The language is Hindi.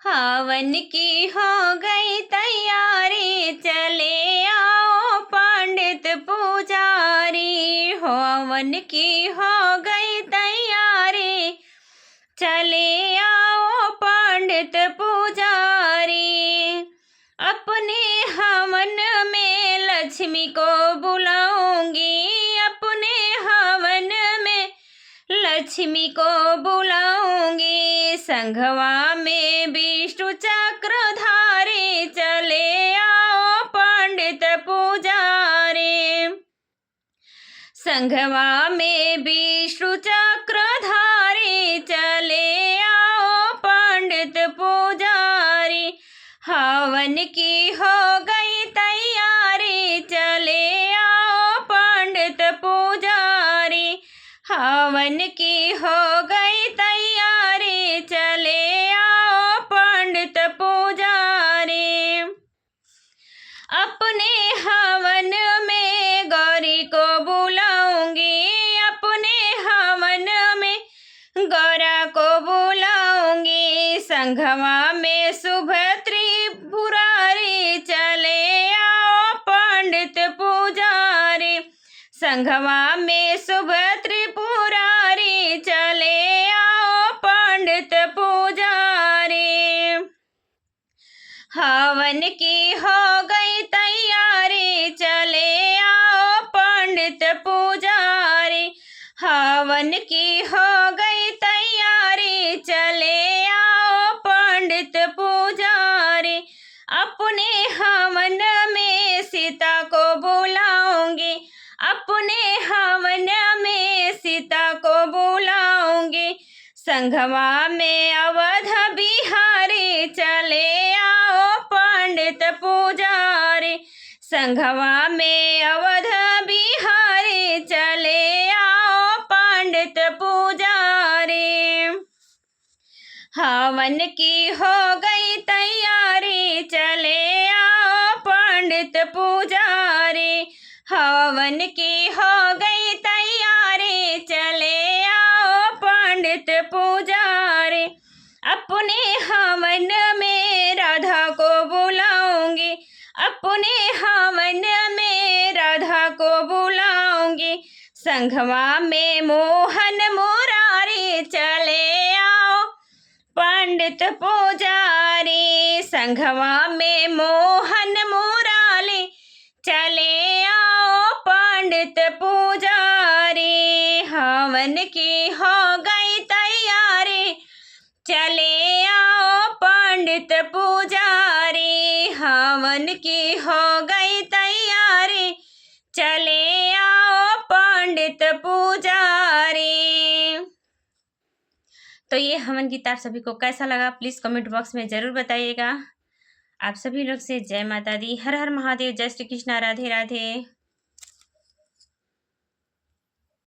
हवन की हो गई तैयारी, चले आओ पंडित पुजारी। हवन की हो गई तैयारी, चले आओ पंडित पुजारी। अपने हवन में लक्ष्मी को बुलाऊंगी, अपने हवन में लक्ष्मी को बुलाऊंगी। संघवा में विष्णु चक्रधारी, चले आओ पंडित पुजारी। संघवा में विष्णु चक्रधारी, चले आओ पंडित पुजारी। हवन की हो गई तैयारी, चले आओ पंडित पुजारी। हवन की हो गई तैयारी, चले आओ पंडित पुजारी। अपने हवन में गौरी को बुलाऊंगी, अपने हवन में गौरा को बुलाऊंगी। संघवा में शुभ त्रिपुरारी, चले आओ पंडित पुजारी। संघवा में शुभ त्रिपुरारी, चले आओ पंडित पुजारी। हवन की हो गई तैयारी, चले आओ पंडित पुजारी। हवन की हो गई तैयारी, चले आओ पंडित पुजारी। अपने हवन में सीता को बुलाऊंगी, अपने हवन में सीता को बुलाऊंगी। संघवा में अवध बिहारी, चले आओ पंडित पुजारी। संघवा में अवध बिहारी, चले आओ पंडित पुजारी। हवन की हो गई तैयारी, चले आओ पंडित पुजारी। हवन की हो गई तैयारी, चले आओ पंडित पुजारी। अपने हवन में राधा को बुलाऊंगी, अपने हवन में राधा को बुलाऊंगी। संघवा में मोहन मुरारी, चले आओ पंडित पुजारी। संघवा में मोहन मुरारी, चले आओ पंडित पुजारी। हवन की हो गई तैयारी, चले आओ पंडित पुजारी। हवन की हो गई तैयारी, चले आओ पंडित पुजारी। तो ये हवन गीत आप सभी को कैसा लगा, प्लीज़ कमेंट बॉक्स में ज़रूर बताइएगा। आप सभी लोग से जय माता दी, हर हर महादेव, जय श्री कृष्णा, राधे राधे।